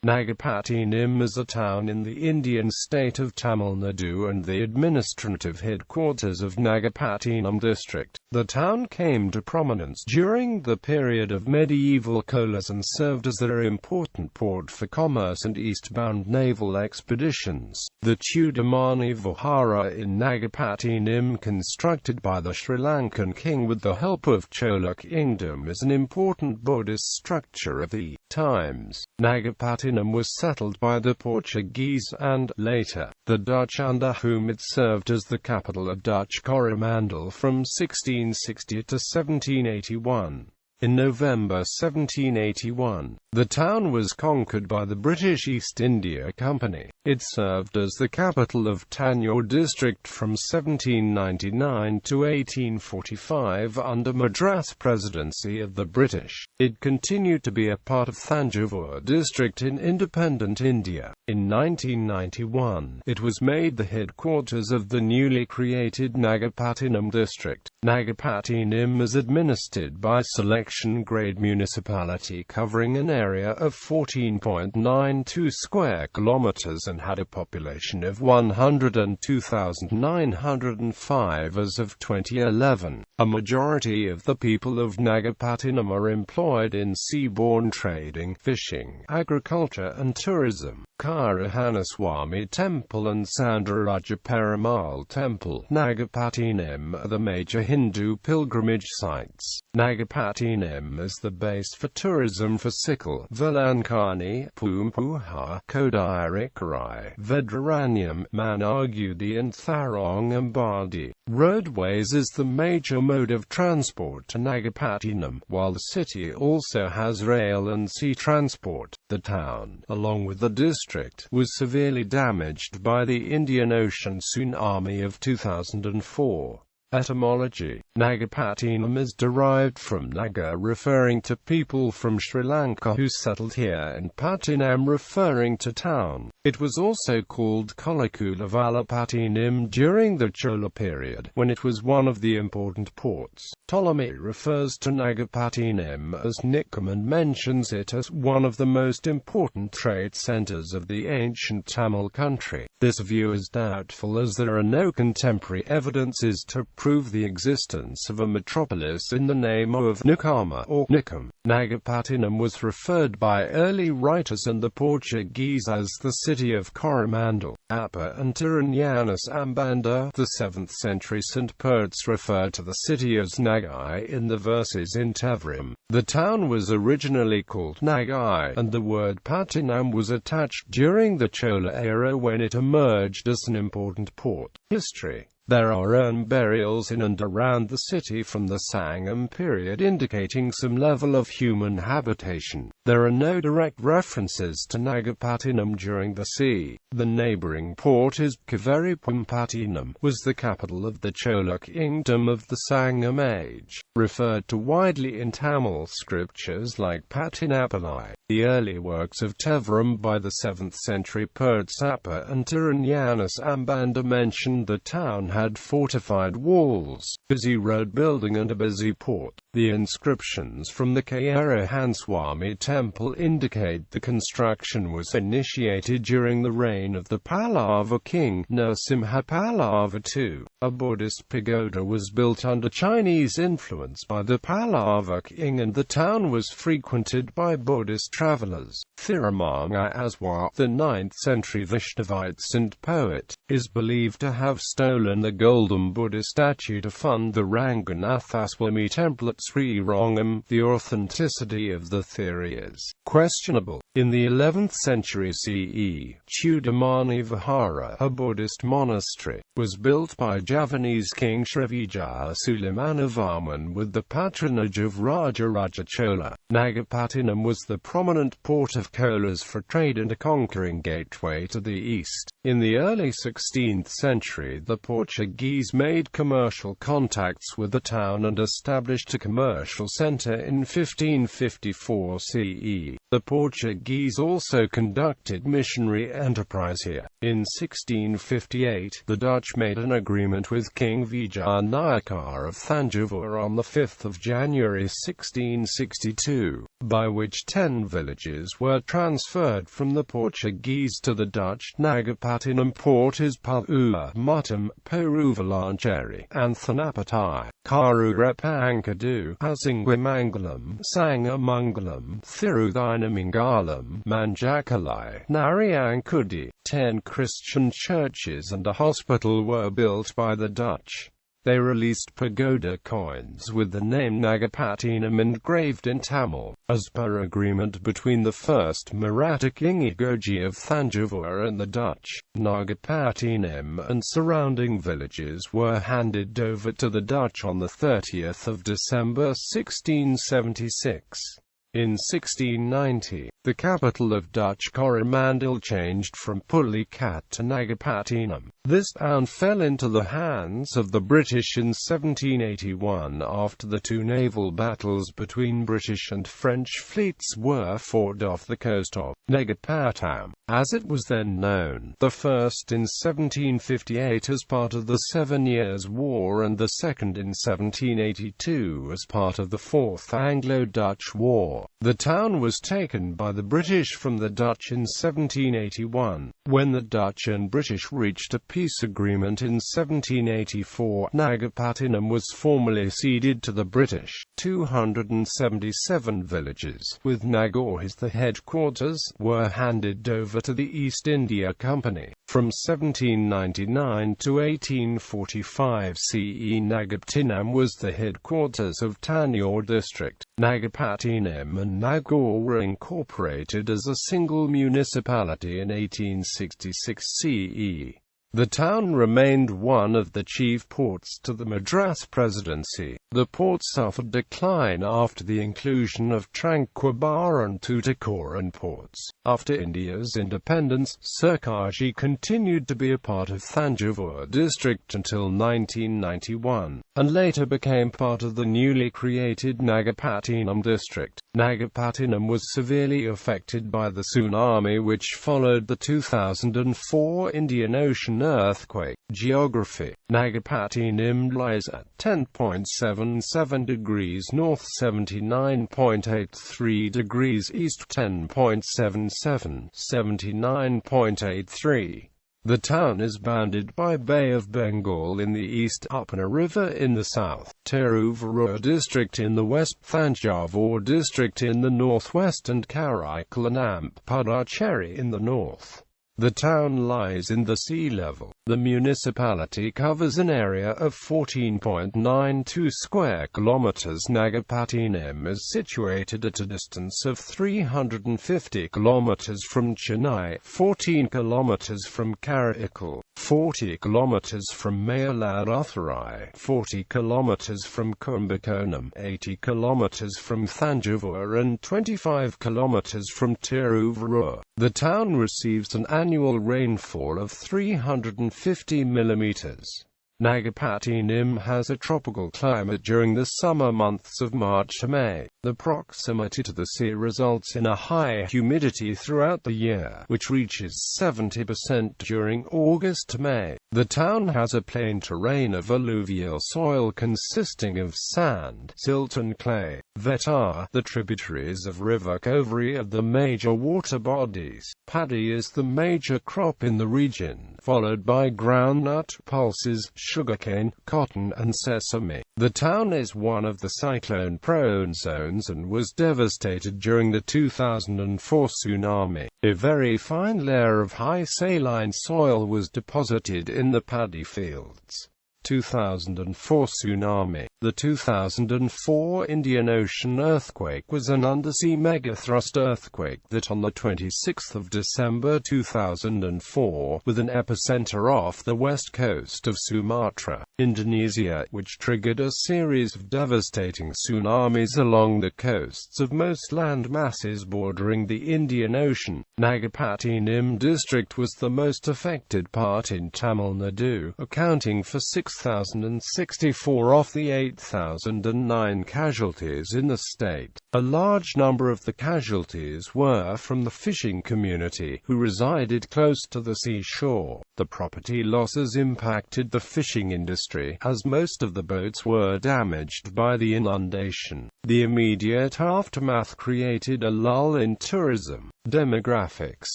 Nagapattinam is a town in the Indian state of Tamil Nadu and the administrative headquarters of Nagapattinam District. The town came to prominence during the period of Medieval Cholas and served as an important port for commerce and eastbound naval expeditions. The Chudamani Vihara in Nagapattinam, constructed by the Sri Lankan king with the help of Chola kingdom, is an important Buddhist structure of the times. Nagapattinam was settled by the Portuguese and, later, the Dutch, under whom it served as the capital of Dutch Coromandel from 1660 to 1781. In November 1781, the town was conquered by the British East India Company. It served as the capital of Tamil Nadu district from 1799 to 1845 under Madras Presidency of the British. It continued to be a part of Thanjavur district in independent India. In 1991, it was made the headquarters of the newly created Nagapattinam district. Nagapattinam is administered by selection-grade municipality covering an area of 14.92 square kilometers and had a population of 102,905 as of 2011. A majority of the people of Nagapattinam are employed in seaborne trading, fishing, agriculture and tourism. Karahanaswamy Temple and Sandaraja Perumal Temple, Nagapattinam, are the major Hindu pilgrimage sites. Nagapattinam is the base for tourism for Sikil, Velankani, Pumpuha, Kodirikarai, Vedaranyam, Managudi and Tharongambadi. Roadways is the major mode of transport to Nagapattinam, while the city also has rail and sea transport. The town, along with the district, was severely damaged by the Indian Ocean tsunami of 2004. Etymology. Nagapattinam is derived from Naga, referring to people from Sri Lanka who settled here, and Pattinam referring to town. It was also called Kolakula Valapattinam during the Chola period, when it was one of the important ports. Ptolemy refers to Nagapattinam as Nikam and mentions it as one of the most important trade centers of the ancient Tamil country. This view is doubtful, as there are no contemporary evidences to prove the existence of a metropolis in the name of Nikama or Nikam. Nagapattinam was referred by early writers and the Portuguese as the city of Coromandel. Apa and Johannes Ambanda, the 7th century St. Poets, referred to the city as Nagai in the verses in Tevrim. The town was originally called Nagai, and the word Pattinam was attached during the Chola era when it emerged as an important port. History. There are urn burials in and around the city from the Sangam period indicating some level of human habitation. There are no direct references to Nagapattinam during the sea. The neighboring port is Kaveripumpattinam, was the capital of the Chola kingdom of the Sangam age, referred to widely in Tamil scriptures like Pattinapalai. The early works of Tevrim by the 7th century poets Apa and Johannes Ambanda mentioned the town had fortified walls, busy road building and a busy port. The inscriptions from the Karahanaswamy Temple indicate the construction was initiated during the reign of the Pallava king, Narasimha Pallava II. A Buddhist pagoda was built under Chinese influence by the Pallava king, and the town was frequented by Buddhist travelers. Thirumangai Aswa, the 9th century Vaishnavite saint poet, is believed to have stolen the golden Buddha statue to fund the Ranganathaswamy temple at Sri Rangam. The authenticity of the theory is questionable. In the 11th century CE, Chudamani Vihara, a Buddhist monastery, was built by Javanese king Srivijaya Sulaimanavaman with the patronage of Raja Chola. Nagapattinam was the prominent port of Cholas for trade and a conquering gateway to the east. In the early 16th century, the Portuguese made commercial contacts with the town and established a commercial center in 1554 CE. The Portuguese also conducted missionary enterprise here. In 1658, the Dutch made an agreement with King Vijayanagar of Thanjavur on 5 January 1662, by which 10 villages were transferred from the Portuguese to the Dutch. Nagapattinam port is Palua, Muttam, Peruvalancheri, Anthanapati, Karurepankadu, Asinguimangalam, Sangamangalam, Thirudhinamangalam, Manjakalai, Narayankudi. 10 Christian churches and a hospital were built by the Dutch. They released pagoda coins with the name Nagapattinam engraved in Tamil, as per agreement between the first Maratha king Igoji of Thanjavur and the Dutch. Nagapattinam and surrounding villages were handed over to the Dutch on 30 December 1676. In 1690, the capital of Dutch Coromandel changed from Pulicat to Nagapattinam. This town fell into the hands of the British in 1781 after the 2 naval battles between British and French fleets were fought off the coast of Nagapattinam, as it was then known, the first in 1758 as part of the 7 Years' War and the second in 1782 as part of the Fourth Anglo-Dutch War. The town was taken by the British from the Dutch in 1781. When the Dutch and British reached a peace agreement in 1784, Nagapattinam was formally ceded to the British. 277 villages, with Nagaur as the headquarters, were handed over to the East India Company. From 1799 to 1845 CE, Nagapattinam was the headquarters of Tanjore district. Nagapattinam and Nagaur were incorporated as a single municipality in 1866 CE. The town remained one of the chief ports to the Madras Presidency. The port suffered decline after the inclusion of Tranquebar and Tuticorin ports. After India's independence, Sirkaji continued to be a part of Thanjavur district until 1991, and later became part of the newly created Nagapattinam district. Nagapattinam was severely affected by the tsunami which followed the 2004 Indian Ocean earthquake. Geography. Nagapattinam lies at 10.77 degrees north, 79.83 degrees east, 10.77, 79.83. The town is bounded by Bay of Bengal in the east, Upper River in the south, Tiruvallur district in the west, Thanjavur district in the northwest and Karaikolam, Puducherry in the north. The town lies in the sea level. The municipality covers an area of 14.92 square kilometers. Nagapattinam is situated at a distance of 350 kilometers from Chennai, 14 kilometers from Karaikal, 40 kilometers from Mayiladuthurai, 40 kilometers from Kumbakonam, 80 kilometers from Thanjavur and 25 kilometers from Tiruvallur. The town receives an annual rainfall of 350 millimeters. Nagapattinam has a tropical climate during the summer months of March to May. The proximity to the sea results in a high humidity throughout the year, which reaches 70% during August to May. The town has a plain terrain of alluvial soil consisting of sand, silt and clay. Vetar, the tributaries of River Cauvery, are the major water bodies. Paddy is the major crop in the region, followed by groundnut, pulses, sugarcane, cotton and sesame. The town is one of the cyclone-prone zones and was devastated during the 2004 tsunami. A very fine layer of high saline soil was deposited in the paddy fields. 2004 tsunami. The 2004 Indian Ocean earthquake was an undersea megathrust earthquake that on the 26th of December 2004, with an epicenter off the west coast of Sumatra. Indonesia, which triggered a series of devastating tsunamis along the coasts of most land masses bordering the Indian Ocean. Nagapattinam district was the most affected part in Tamil Nadu, accounting for 6,064 of the 8,009 casualties in the state. A large number of the casualties were from the fishing community, who resided close to the seashore. The property losses impacted the fishing industry, as most of the boats were damaged by the inundation. The immediate aftermath created a lull in tourism. Demographics.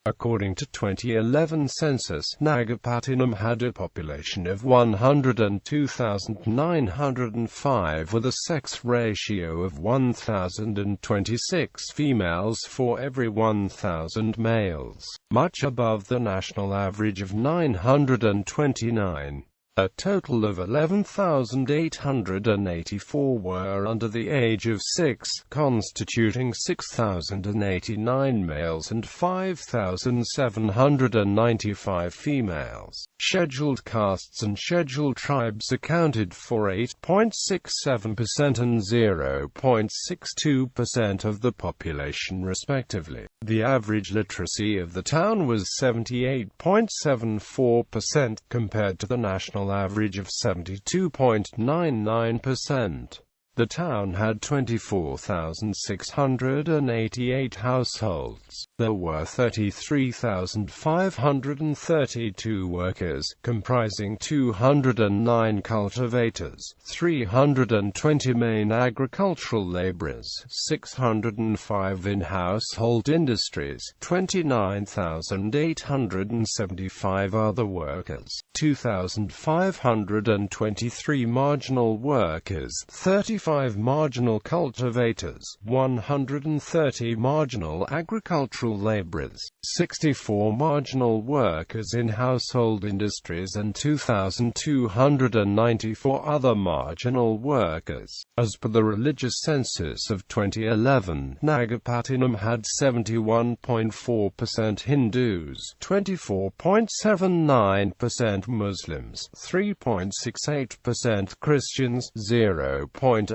According to 2011 census, Nagapattinam had a population of 102,905 with a sex ratio of 1,026 females for every 1,000 males, much above the national average of 929. A total of 11,884 were under the age of 6, constituting 6,089 males and 5,795 females. Scheduled castes and scheduled tribes accounted for 8.67% and 0.62% of the population respectively. The average literacy of the town was 78.74% compared to the national average of 72.99%. The town had 24,688 households. There were 33,532 workers, comprising 209 cultivators, 320 main agricultural laborers, 605 in household industries, 29,875 other workers, 2,523 marginal workers, 35 marginal cultivators, 130 marginal agricultural laborers, 64 marginal workers in household industries and 2,294 other marginal workers. As per the religious census of 2011, Nagapattinam had 71.4% Hindus, 24.79% Muslims, 3.68% Christians, 0.01%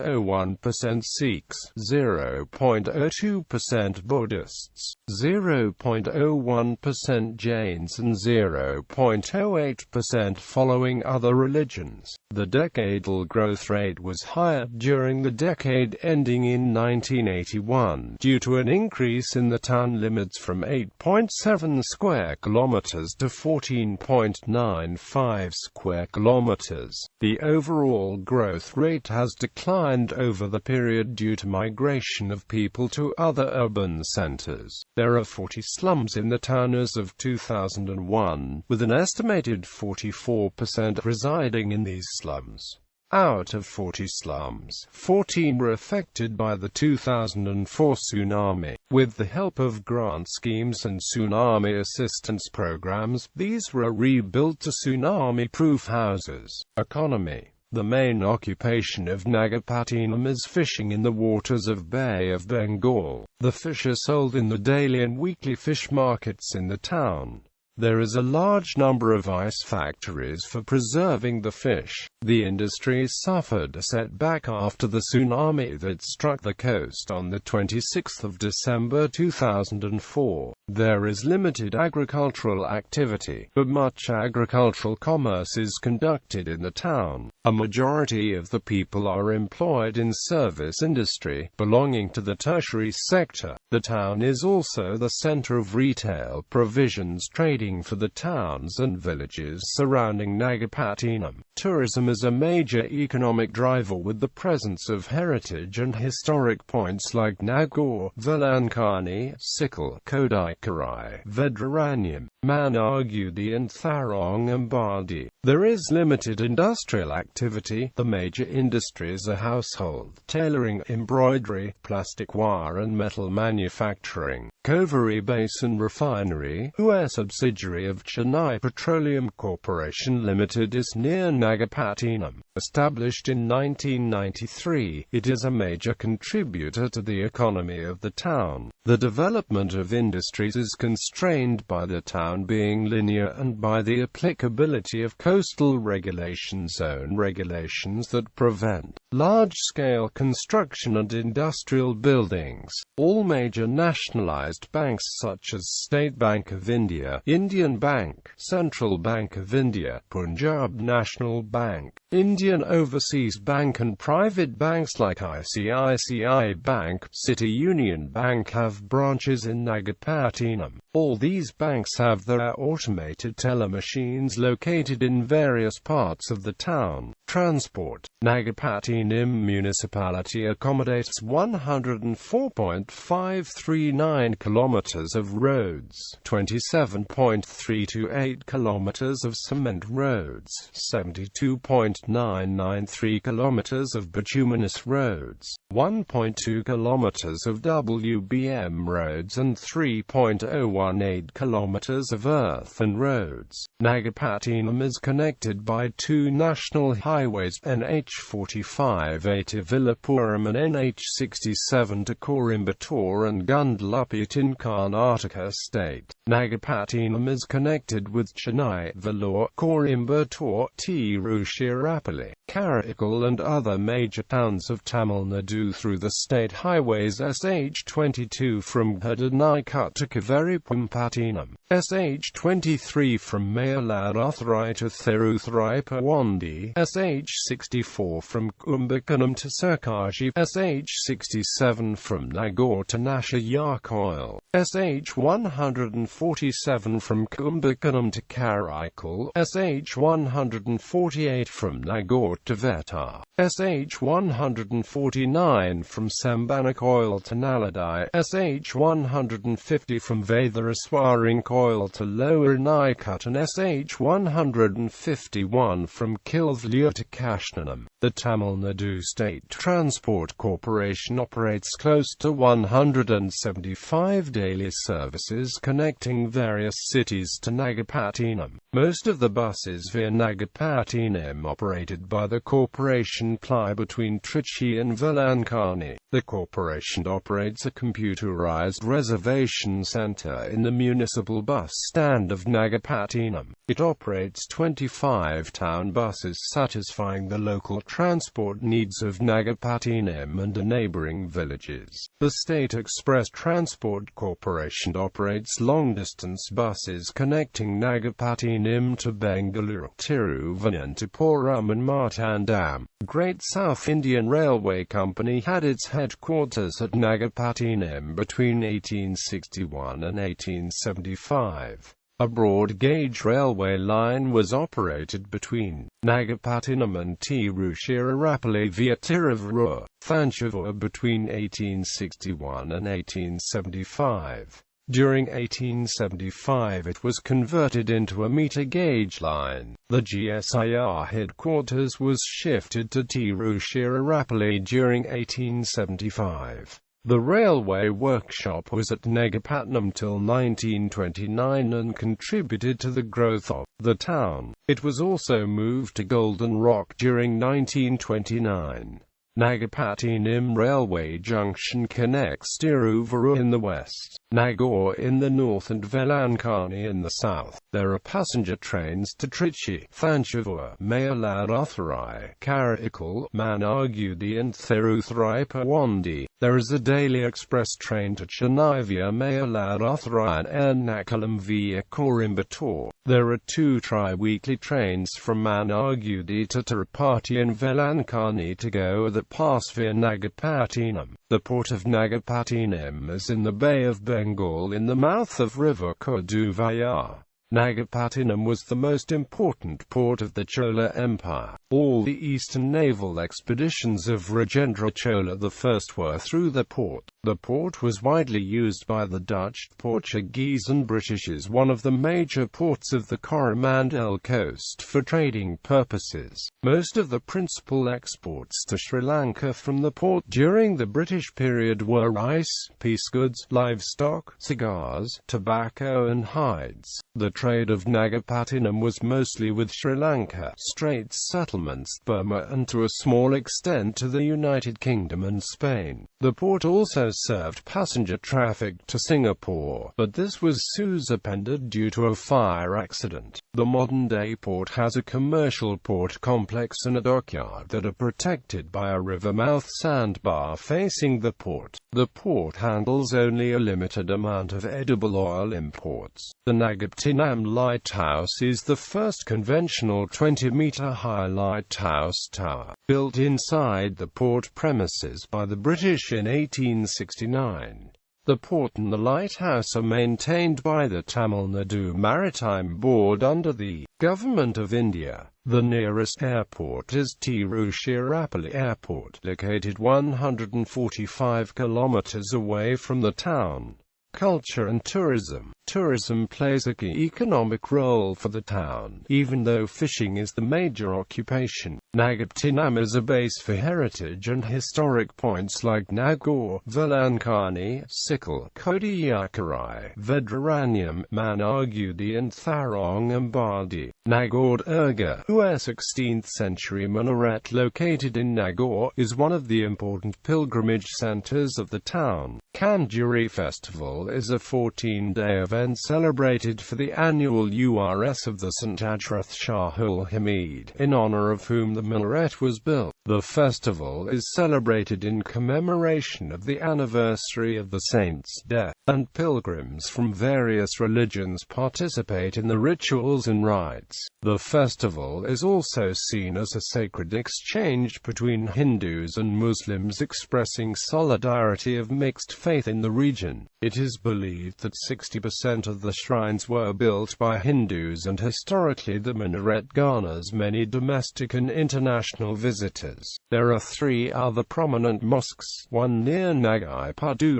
Sikhs, 0.02% Buddhists, 0.01% Jains and 0.08% following other religions. The decadal growth rate was higher during the decade ending in 1981 due to an increase in the town limits from 8.7 square kilometers to 14.95 square kilometers. The overall growth rate has declined over the period due to migration of people to other urban centers. There are 40 slums in the town as of 2001, with an estimated 44% residing in these slums. Out of 40 slums, 14 were affected by the 2004 tsunami. With the help of grant schemes and tsunami assistance programs, these were rebuilt to tsunami-proof houses. Economy. The main occupation of Nagapattinam is fishing in the waters of Bay of Bengal. The fish are sold in the daily and weekly fish markets in the town. There is a large number of ice factories for preserving the fish. The industry suffered a setback after the tsunami that struck the coast on the 26th of December 2004. There is limited agricultural activity, but much agricultural commerce is conducted in the town. A majority of the people are employed in service industry, belonging to the tertiary sector. The town is also the center of retail provisions trading for the towns and villages surrounding Nagapattinam. Tourism is a major economic driver with the presence of heritage and historic points like Nagore, Velankani, Sikil, Kodikarai, Vedraranyam, Manargudi and Tharongambadi. There is limited industrial activity. The major industries are household, tailoring, embroidery, plastic wire and metal manufacturing. Koveri Basin Refinery, a subsidiary of Chennai Petroleum Corporation Limited, is near Nagapattinam. Established in 1993, it is a major contributor to the economy of the town. The development of industries is constrained by the town being linear and by the applicability of coastal regulation zone regulations that prevent large-scale construction and industrial buildings. All major nationalized banks such as State Bank of India, Indian Bank, Central Bank of India, Punjab National Bank, Indian Overseas Bank and private banks like ICICI Bank, City Union Bank have branches in Nagapattinam. All these banks have their automated teller machines located in various parts of the town. Transport. Nagapattinam municipality accommodates 104.539 kilometers of roads, 27.328 kilometers of cement roads, 72.993 kilometers of bituminous roads, 1.2 kilometers of WBM roads and 3.018 kilometers of earthen roads. Nagapattinam is connected by two national highways, NH45A to Villapuram and NH67 to Coimbatore and Gundlupet in Karnataka state. Nagapattinam is connected with Chennai, Vellore, Coimbatore, Tiruchirappalli, Karaikal and other major towns of Tamil Nadu through the state highways SH22 from Chudamani to Kaveripampattinam, SH23 from Mayiladuthurai to Thiruthurai-Pawandi, SH64 from Kumbakonam to Sirkaji, SH67 from Nagore to Nashayakoil, SH147 from Kumbakonam to Karaikal, SH148 from Nagore to Vetar, SH149 from Sambanakoil to Naladai, SH150 from Vaidharaswarinkoil to Lower Nikut and SH151 from Kilvalur to Kashnanam. The Tamil Nadu State Transport Corporation operates close to 175 daily services connecting various cities to Nagapattinam. Most of the buses via Nagapattinam operated by the corporation ply between Trichy and Velankani. The corporation operates a computerized reservation center in the municipal bus stand of Nagapattinam. It operates 25 town buses satisfying the local transport needs of Nagapattinam and the neighboring villages. The State Express Transport Corporation operates long-distance buses connecting Nagapattinam to Bengaluru, Tiruvananthapuram and Martandam. Great South Indian Railway Company had its headquarters at Nagapattinam between 1861 and 1875. A broad-gauge railway line was operated between Nagapattinam and Tiruchirappalli via Tiruvallur, Thanjavur between 1861 and 1875. During 1875 it was converted into a meter-gauge line. The GSIR headquarters was shifted to Tiruchirappalli during 1875. The railway workshop was at Nagapattinam till 1929 and contributed to the growth of the town. It was also moved to Golden Rock during 1929. Nagapattinam Railway Junction connects Tiruvallur in the west, Nagore in the north and Velankani in the south. There are passenger trains to Trichy, Thanjavur, Mayiladuthurai, Karaikal, Managudi and Thiruthurai-Pawandi. There is a daily express train to Chennai via Mayiladuthurai and Ernakulam via Coimbatore. There are two tri-weekly trains from Managudi to Tirupati and Velankani to go that pass via Nagapattinam. The port of Nagapattinam is in the Bay of Bengal in the mouth of river Koduvayar. Nagapattinam was the most important port of the Chola Empire. All the eastern naval expeditions of Rajendra Chola I were through the port. The port was widely used by the Dutch, Portuguese and British as one of the major ports of the Coromandel coast for trading purposes. Most of the principal exports to Sri Lanka from the port during the British period were rice, piece goods, livestock, cigars, tobacco and hides. The trade of Nagapattinam was mostly with Sri Lanka, Straits settlements, Burma and to a small extent to the United Kingdom and Spain. The port also served passenger traffic to Singapore, but this was suspended due to a fire accident. The modern-day port has a commercial port complex and a dockyard that are protected by a river-mouth sandbar facing the port. The port handles only a limited amount of edible oil imports. The Nagapattinam Lighthouse is the first conventional 20-meter high lighthouse tower, built inside the port premises by the British in 1869. The port and the lighthouse are maintained by the Tamil Nadu Maritime Board under the Government of India. The nearest airport is Tiruchirappalli Airport, located 145 kilometers away from the town. Culture and tourism. Tourism plays a key economic role for the town, even though fishing is the major occupation. Nagapattinam is a base for heritage and historic points like Nagaur, Velankani, Sikil, Kodiyakarai, Vedranyam, Managudi and Tharong Ambadi. Nagaur Urga, a 16th century minaret located in Nagaur, is one of the important pilgrimage centers of the town. Kanjuri Festival is a 14-day event celebrated for the annual Urs of the St. Ajrath Shahul Hamid, in honor of whom the minaret was built. The festival is celebrated in commemoration of the anniversary of the saint's death, and pilgrims from various religions participate in the rituals and rites. The festival is also seen as a sacred exchange between Hindus and Muslims, expressing solidarity of mixed faith in the region. It is believed that 60% of the shrines were built by Hindus, and historically the minaret garners many domestic and international visitors. There are 3 other prominent mosques, one near Nagai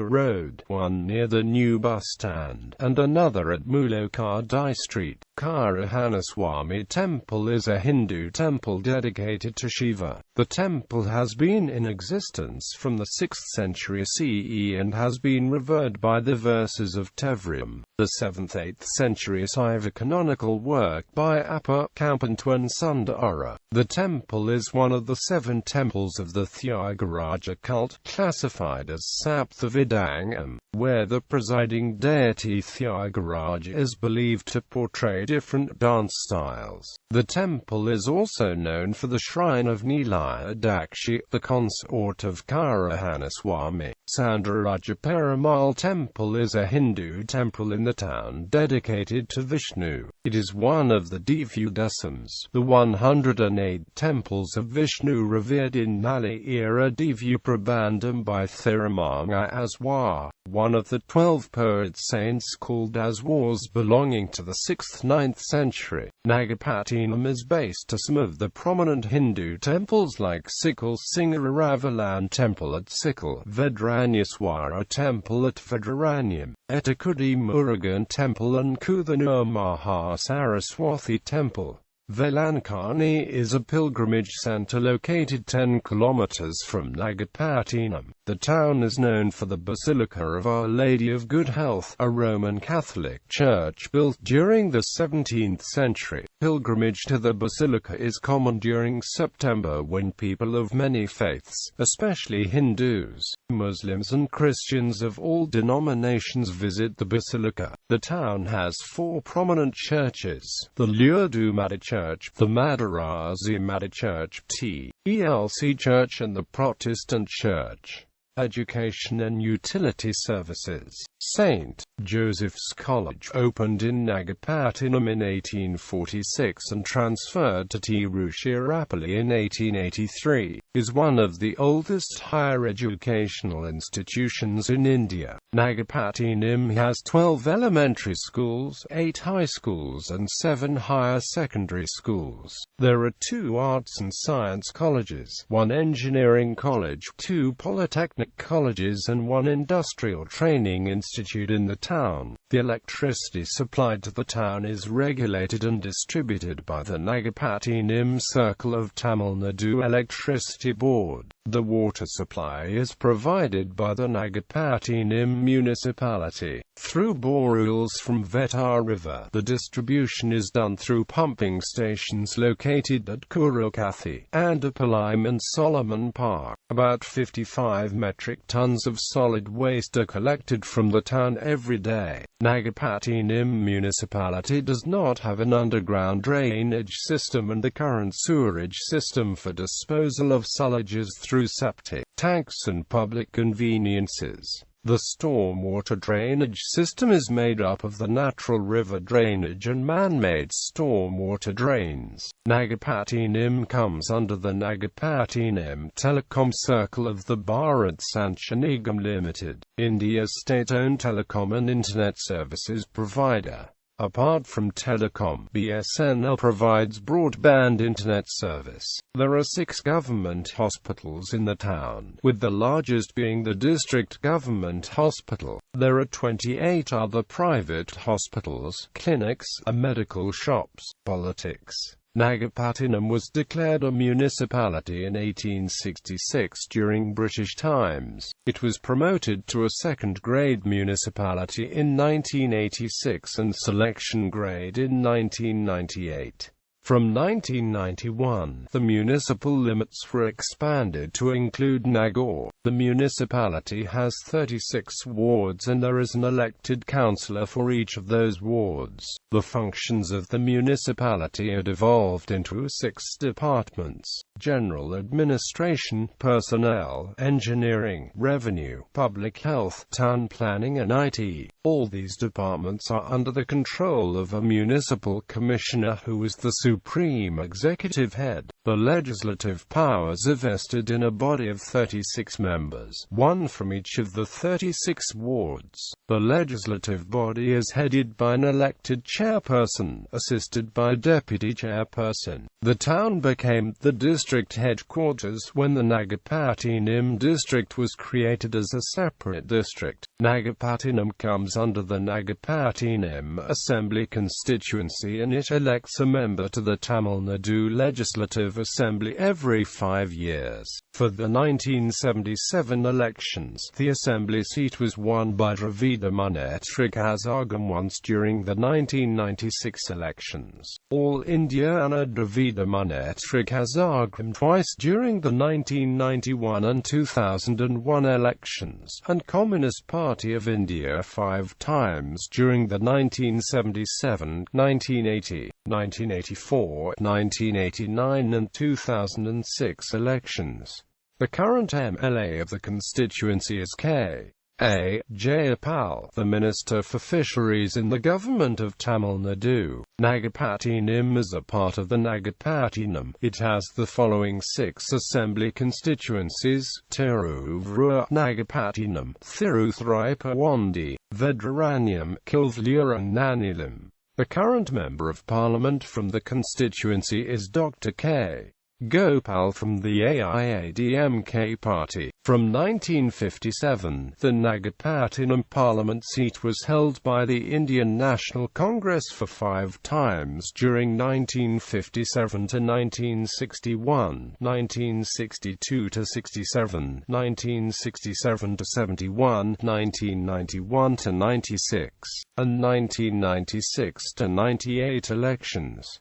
Road, one near the new bus stand, and another at Mulokadi Street. Karahanaswamy Temple is a Hindu temple dedicated to Shiva. The temple has been in existence from the 6th century CE and has been revered by the verses of Tevrim, the 7th-8th century Saiva canonical work by Appa Kampantuan Sundara. The temple is one of the 7 temples of the Thyagaraja cult, classified as Saptavidangam, where the presiding deity Thyagaraja is believed to portray different dance styles. The temple is also known for the shrine of Nilaya Dakshi, the consort of Karahanaswamy. Sandaraja Perumal Temple is a Hindu temple in the town dedicated to Vishnu. It is one of the Devudesams, the 108 temples of Vishnu revered in Mali-era Devu Prabandham by Thirumanga Aswar, one of the 12 poet saints called Aswars belonging to the 6th-9th century. Nagapattinam is based to some of the prominent Hindu temples like Sikil Singaravalan Temple at Sikil, Vedranyaswara Temple at Vedranyam, Etakudi Murugan Temple and Kuthanur Maha Saraswati Temple. Velankani is a pilgrimage center located 10 kilometers from Nagapattinam. The town is known for the Basilica of Our Lady of Good Health, a Roman Catholic church built during the 17th century. Pilgrimage to the basilica is common during September when people of many faiths, especially Hindus, Muslims and Christians of all denominations visit the basilica. The town has 4 prominent churches: the Lurdu Madi Church, the Madarasi Madi Church, TELC Church and the Protestant Church. Education and utility services. St. Joseph's College opened in Nagapattinam in 1846 and transferred to Tiruchirappalli in 1883, is one of the oldest higher educational institutions in India. Nagapattinam has 12 elementary schools, 8 high schools and 7 higher secondary schools. There are 2 arts and science colleges, 1 engineering college, 2 polytechnic public colleges and one industrial training institute in the town. The electricity supplied to the town is regulated and distributed by the Nagapattinam Circle of Tamil Nadu Electricity Board. The water supply is provided by the Nagapattinam municipality through boreholes from Vetar River. The distribution is done through pumping stations located at Kurakathi, Andapalayam and Solomon Park. About 55 metric tons of solid waste are collected from the town every day. Nagapattinam municipality does not have an underground drainage system and the current sewerage system for disposal of sillages through septic tanks and public conveniences. The stormwater drainage system is made up of the natural river drainage and man-made stormwater drains. Nagapattinam comes under the Nagapattinam Telecom Circle of the Bharat Sanchar Nigam Limited, India's state-owned telecom and internet services provider. Apart from telecom, BSNL provides broadband internet service. There are 6 government hospitals in the town, with the largest being the district government hospital. There are 28 other private hospitals, clinics, and medical shops. Politics. Nagapattinam was declared a municipality in 1866 during British times. It was promoted to a second-grade municipality in 1986 and selection grade in 1998. From 1991, the municipal limits were expanded to include Nagaur. The municipality has 36 wards and there is an elected councillor for each of those wards. The functions of the municipality are devolved into 6 departments: general administration, personnel, engineering, revenue, public health, town planning and IT. All these departments are under the control of a municipal commissioner who is the supreme executive head. The legislative powers are vested in a body of 36 members, 1 from each of the 36 wards. The legislative body is headed by an elected chairperson, assisted by a deputy chairperson. The town became the district headquarters when the Nagapattinam district was created as a separate district. Nagapattinam comes under the Nagapattinam Assembly constituency and it elects a member to the Tamil Nadu Legislative Assembly every 5 years. For the 1977 elections, the assembly seat was won by Dravida Munnetra Kazhagam once during the 1996 elections. All India and Dravida Munnetra Kazhagam twice during the 1991 and 2001 elections, and Communist Party of India 5 times during the 1977, 1980, 1984, 1989 and 2006 elections. The current MLA of the constituency is K. A. Jayapal, the Minister for Fisheries in the government of Tamil Nadu. Nagapattinam is a part of the Nagapattinam. It has the following 6 assembly constituencies: Tiruvallur, Nagapattinam, Thiruthuraippandi, Vedraranyam, Kilvalur and Nanilam. The current Member of Parliament from the constituency is Dr. K. Gopal from the AIADMK party. From 1957, the Nagapattinam parliament seat was held by the Indian National Congress for 5 times during 1957 to 1961, 1962 to 67, 1967 to 71, 1991 to 96, and 1996 to 98 elections.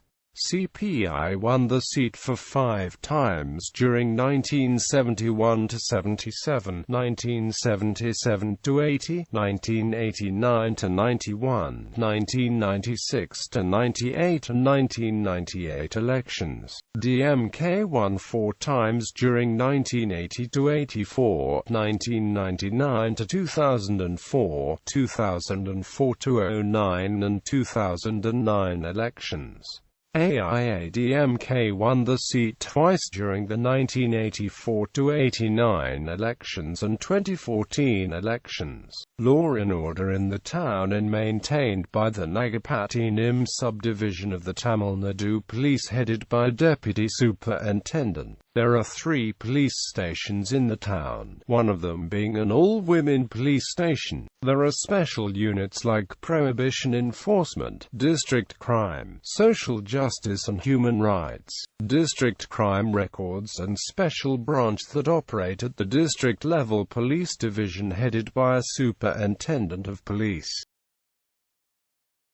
CPI won the seat for 5 times during 1971 to 77, 1977 to 80, 1989 to 91, 1996 to 98 and 1998 elections. DMK won 4 times during 1980 to 84, 1999 to 2004, 2004 to 09 and 2009 elections. AIADMK won the seat twice during the 1984–89 elections and 2014 elections. Law and order in the town is maintained by the Nagapattinam subdivision of the Tamil Nadu Police headed by Deputy Superintendent. There are 3 police stations in the town, one of them being an all-women police station. There are special units like prohibition enforcement, district crime, social justice and human rights, district crime records, and special branch that operate at the district level police division headed by a superintendent of police.